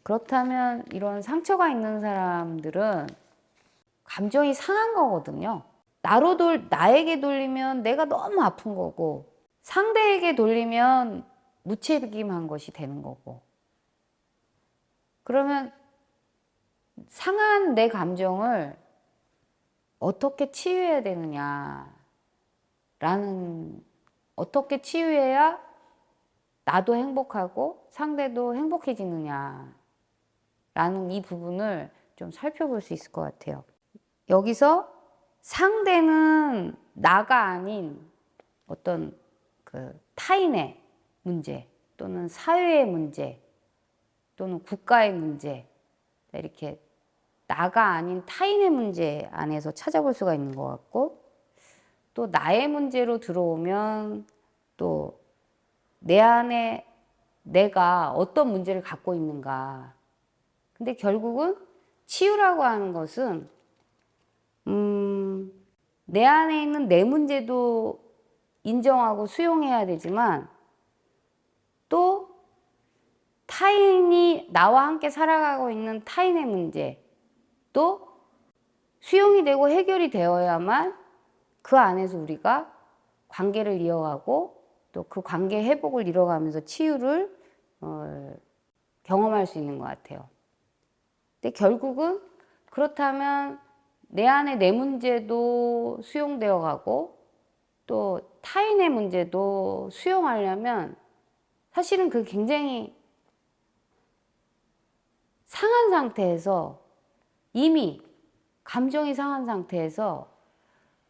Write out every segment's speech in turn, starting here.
그렇다면 이런 상처가 있는 사람들은 감정이 상한 거거든요. 나에게 돌리면 내가 너무 아픈 거고, 상대에게 돌리면 무책임한 것이 되는 거고. 그러면 상한 내 감정을 어떻게 치유해야 되느냐, 어떻게 치유해야 나도 행복하고 상대도 행복해지느냐, 라는 이 부분을 좀 살펴볼 수 있을 것 같아요. 여기서 상대는 나가 아닌 어떤 그 타인의 문제 또는 사회의 문제 또는 국가의 문제, 이렇게 나가 아닌 타인의 문제 안에서 찾아볼 수가 있는 것 같고, 또 나의 문제로 들어오면 또 내 안에 내가 어떤 문제를 갖고 있는가. 근데 결국은 치유라고 하는 것은 내 안에 있는 내 문제도 인정하고 수용해야 되지만, 또 타인이 나와 함께 살아가고 있는 타인의 문제 또 수용이 되고 해결이 되어야만 그 안에서 우리가 관계를 이어가고 또 그 관계 회복을 이뤄가면서 치유를 경험할 수 있는 것 같아요. 근데 결국은 그렇다면 내 안에 내 문제도 수용되어 가고 또 타인의 문제도 수용하려면 사실은 그 굉장히 상한 상태에서, 이미 감정이 상한 상태에서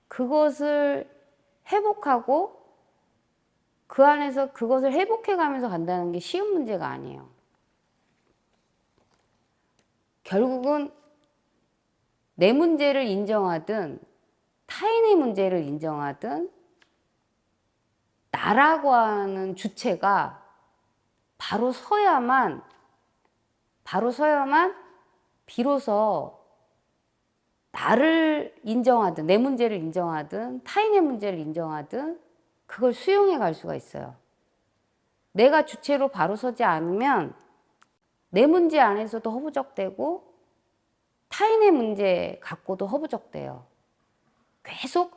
그것을 회복하고 그 안에서 그것을 회복해 가면서 간다는 게 쉬운 문제가 아니에요. 결국은 내 문제를 인정하든 타인의 문제를 인정하든 나라고 하는 주체가 바로 서야만 비로소 나를 인정하든 내 문제를 인정하든 타인의 문제를 인정하든 그걸 수용해 갈 수가 있어요. 내가 주체로 바로 서지 않으면 내 문제 안에서도 허부적대고 타인의 문제 갖고도 허부적대요. 계속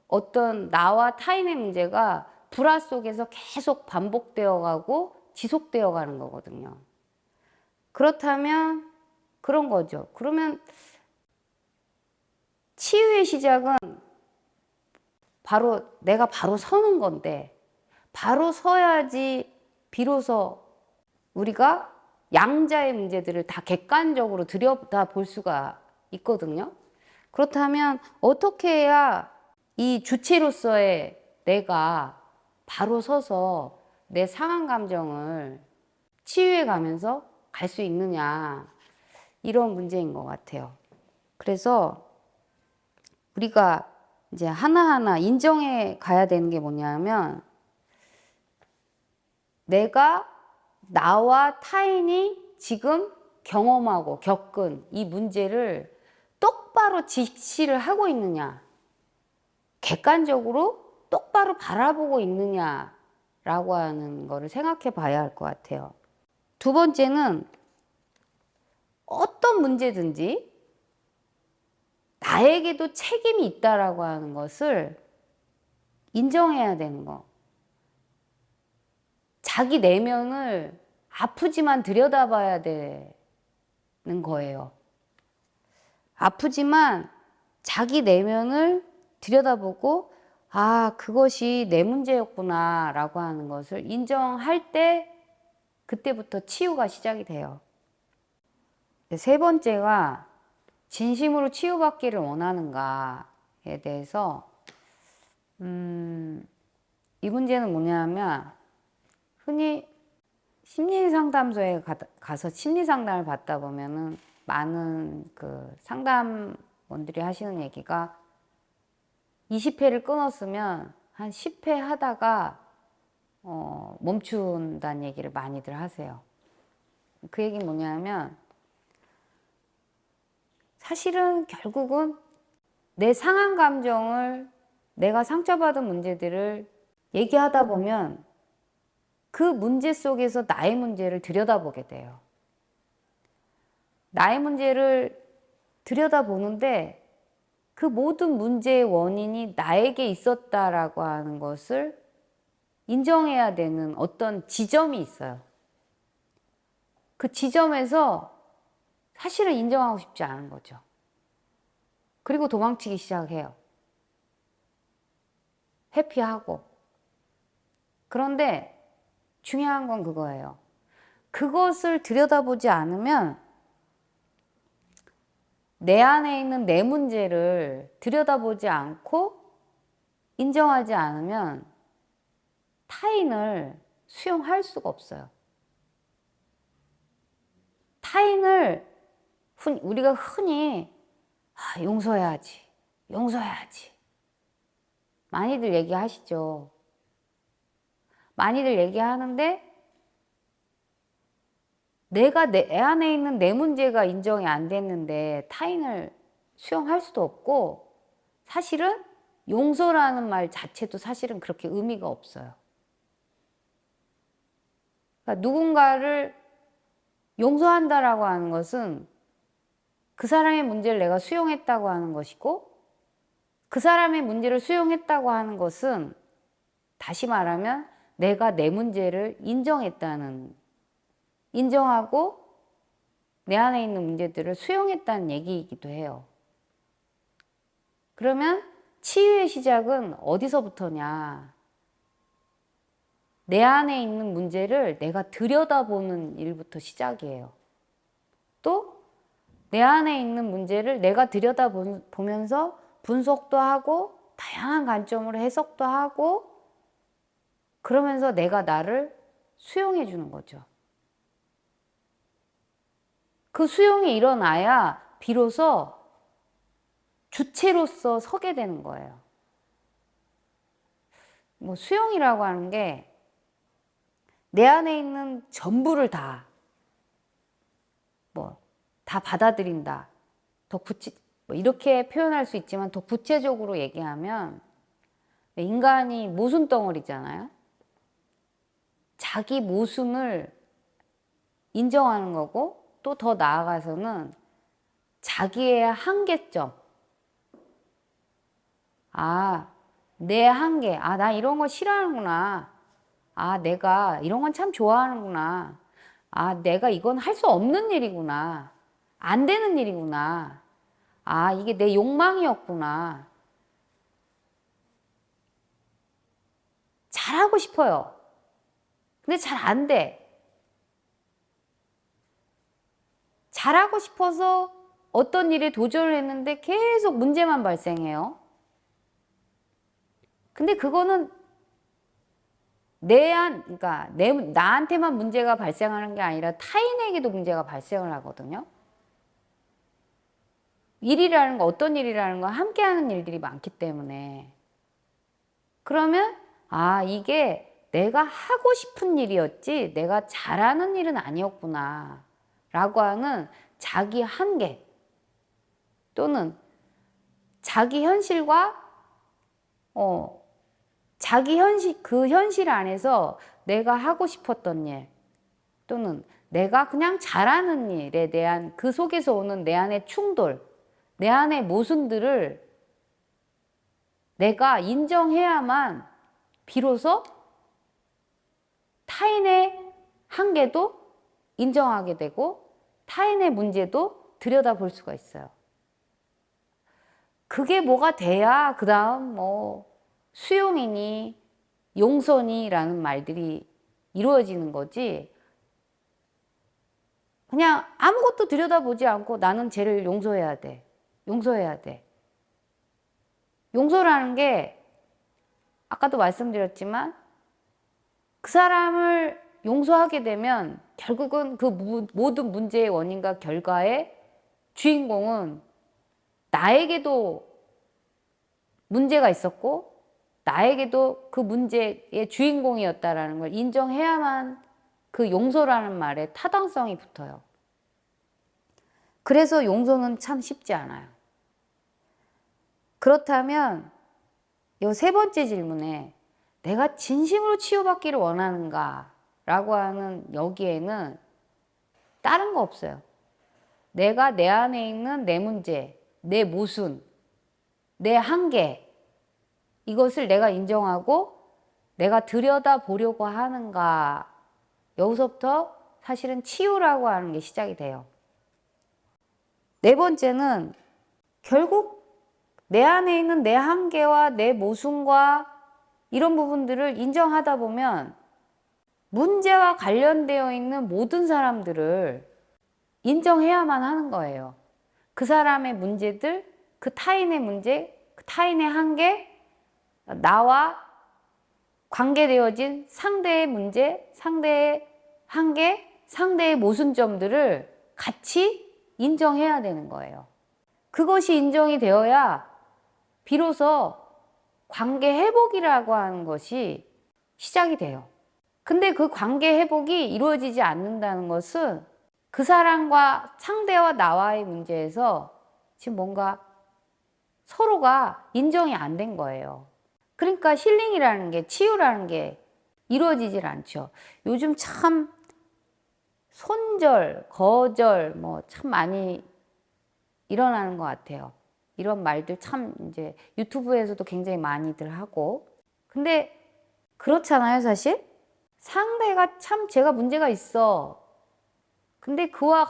어떤 나와 타인의 문제가 불화 속에서 계속 반복되어 가고 지속되어 가는 거거든요. 그렇다면 그런 거죠. 그러면 치유의 시작은 내가 바로 서는 건데, 바로 서야지 비로소 우리가 양자의 문제들을 다 객관적으로 들여다볼 수가 있거든요. 그렇다면 어떻게 해야 이 주체로서의 내가 바로 서서 내 상한 감정을 치유해 가면서 갈 수 있느냐, 이런 문제인 것 같아요. 그래서 우리가 이제 하나하나 인정해 가야 되는 게 뭐냐면, 나와 타인이 지금 경험하고 겪은 이 문제를 똑바로 직시를 하고 있느냐, 객관적으로 똑바로 바라보고 있느냐라고 하는 거를 생각해 봐야 할 것 같아요. 두 번째는 어떤 문제든지 나에게도 책임이 있다라고 하는 것을 인정해야 되는 거. 자기 내면을 아프지만 들여다봐야 되는 거예요. 아프지만 자기 내면을 들여다보고, 아, 그것이 내 문제였구나 라고 하는 것을 인정할 때 그때부터 치유가 시작이 돼요. 세 번째가 진심으로 치유받기를 원하는가에 대해서 이 문제는 뭐냐면, 흔히 심리상담소에 가서 심리상담을 받다 보면은 많은 그 상담원들이 하시는 얘기가 20회를 끊었으면 한 10회 하다가 멈춘다는 얘기를 많이들 하세요. 그 얘기는 뭐냐면, 사실은 결국은 내 상한 감정을, 내가 상처받은 문제들을 얘기하다 보면 그 문제 속에서 나의 문제를 들여다보게 돼요. 나의 문제를 들여다보는데 그 모든 문제의 원인이 나에게 있었다라고 하는 것을 인정해야 되는 어떤 지점이 있어요. 그 지점에서 사실은 인정하고 싶지 않은 거죠. 그리고 도망치기 시작해요. 회피하고. 그런데 중요한 건 그거예요. 그것을 들여다보지 않으면 내 안에 있는 내 문제를 들여다보지 않고 인정하지 않으면 타인을 수용할 수가 없어요. 타인을 우리가 흔히 용서해야지, 용서해야지. 많이들 얘기하시죠. 많이들 얘기하는데 내가 내 안에 있는 내 문제가 인정이 안 됐는데 타인을 수용할 수도 없고 사실은 용서라는 말 자체도 사실은 그렇게 의미가 없어요. 그러니까 누군가를 용서한다라고 하는 것은 그 사람의 문제를 내가 수용했다고 하는 것이고 그 사람의 문제를 수용했다고 하는 것은 다시 말하면 내가 내 문제를 인정하고 내 안에 있는 문제들을 수용했다는 얘기이기도 해요. 그러면 치유의 시작은 어디서부터냐? 내 안에 있는 문제를 내가 들여다보는 일부터 시작이에요. 또 내 안에 있는 문제를 내가 들여다보면서 분석도 하고 다양한 관점으로 해석도 하고 그러면서 내가 나를 수용해 주는 거죠. 그 수용이 일어나야 비로소 주체로서 서게 되는 거예요. 뭐 수용이라고 하는 게 내 안에 있는 전부를 다 받아들인다. 이렇게 표현할 수 있지만 더 구체적으로 얘기하면 인간이 모순 덩어리잖아요. 자기 모순을 인정하는 거고 또 더 나아가서는 자기의 한계점. 내 한계. 나 이런 거 싫어하는구나. 내가 이런 건 참 좋아하는구나. 내가 이건 할 수 없는 일이구나. 안 되는 일이구나. 이게 내 욕망이었구나. 잘하고 싶어요. 근데 잘 안 돼. 잘하고 싶어서 어떤 일에 도전을 했는데 계속 문제만 발생해요. 근데 그거는 그러니까 나한테만 문제가 발생하는 게 아니라 타인에게도 문제가 발생을 하거든요. 일이라는 거, 어떤 일이라는 건 함께 하는 일들이 많기 때문에. 그러면, 이게 내가 하고 싶은 일이었지, 내가 잘하는 일은 아니었구나. 라고 하는 자기 한계 또는 자기 현실과 그 현실 안에서 내가 하고 싶었던 일 또는 내가 그냥 잘하는 일에 대한 그 속에서 오는 내 안의 충돌, 내 안의 모순들을 내가 인정해야만 비로소 타인의 한계도 인정하게 되고 타인의 문제도 들여다볼 수가 있어요. 그게 뭐가 돼야 그 다음 수용이니 용서니라는 말들이 이루어지는 거지. 그냥 아무것도 들여다보지 않고 나는 쟤를 용서해야 돼. 용서해야 돼. 용서라는 게 아까도 말씀드렸지만 그 사람을 용서하게 되면 결국은 그 모든 문제의 원인과 결과의 주인공은 나에게도 문제가 있었고 나에게도 그 문제의 주인공이었다라는 걸 인정해야만 그 용서라는 말에 타당성이 붙어요. 그래서 용서는 참 쉽지 않아요. 그렇다면 이 세 번째 질문에 내가 진심으로 치유받기를 원하는가? 라고 하는 여기에는 다른 거 없어요. 내가 내 안에 있는 내 문제, 내 모순, 내 한계, 이것을 내가 인정하고 내가 들여다보려고 하는가. 여기서부터 사실은 치유라고 하는 게 시작이 돼요. 네 번째는 결국 내 안에 있는 내 한계와 내 모순과 이런 부분들을 인정하다 보면 문제와 관련되어 있는 모든 사람들을 인정해야만 하는 거예요. 그 사람의 문제들, 그 타인의 문제, 그 타인의 한계, 나와 관계되어진 상대의 문제, 상대의 한계, 상대의 모순점들을 같이 인정해야 되는 거예요. 그것이 인정이 되어야 비로소 관계 회복이라고 하는 것이 시작이 돼요. 근데 그 관계 회복이 이루어지지 않는다는 것은 그 사람과 상대와 나와의 문제에서 지금 뭔가 서로가 인정이 안 된 거예요. 그러니까 힐링이라는 게, 치유라는 게 이루어지질 않죠. 요즘 참 손절, 거절 뭐 참 많이 일어나는 것 같아요. 이런 말들 참 이제 유튜브에서도 굉장히 많이들 하고. 근데 그렇잖아요, 사실. 상대가 참 제가 문제가 있어. 근데 그와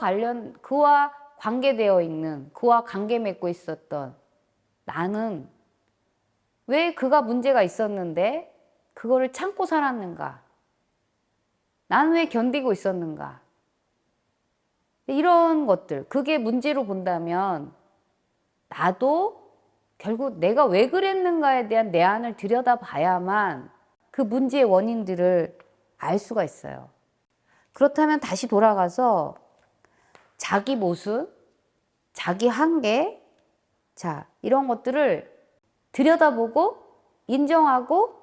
관계되어 있는, 그와 관계 맺고 있었던 나는 왜 그가 문제가 있었는데 그거를 참고 살았는가? 나는 왜 견디고 있었는가? 이런 것들, 그게 문제로 본다면 나도 결국 내가 왜 그랬는가에 대한 내 안을 들여다봐야만 그 문제의 원인들을 알 수가 있어요. 그렇다면 다시 돌아가서 자기 모순, 자기 한계, 자, 이런 것들을 들여다보고 인정하고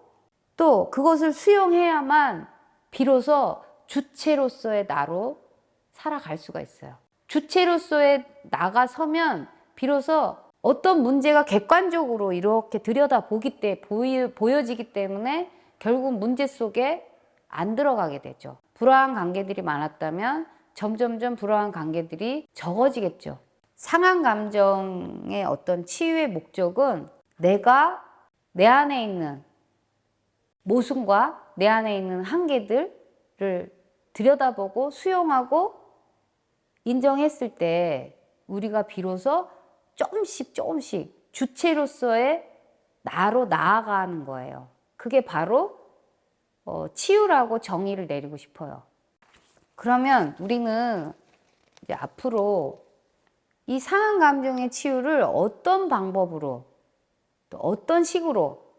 또 그것을 수용해야만 비로소 주체로서의 나로 살아갈 수가 있어요. 주체로서의 나가 서면 비로소 어떤 문제가 객관적으로 이렇게 보여지기 때문에 결국 문제 속에 안 들어가게 되죠. 불화한 관계들이 많았다면 점점점 불화한 관계들이 적어지겠죠. 상한 감정의 어떤 치유의 목적은 내가 내 안에 있는 모순과 내 안에 있는 한계들을 들여다보고 수용하고 인정했을 때 우리가 비로소 조금씩 주체로서의 나로 나아가는 거예요. 그게 바로 치유라고 정의를 내리고 싶어요. 그러면 우리는 이제 앞으로 이 상한 감정의 치유를 어떤 방법으로 또 어떤 식으로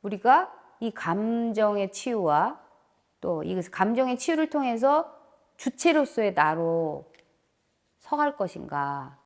우리가 이 감정의 치유와 또 이 감정의 치유를 통해서 주체로서의 나로 서갈 것인가.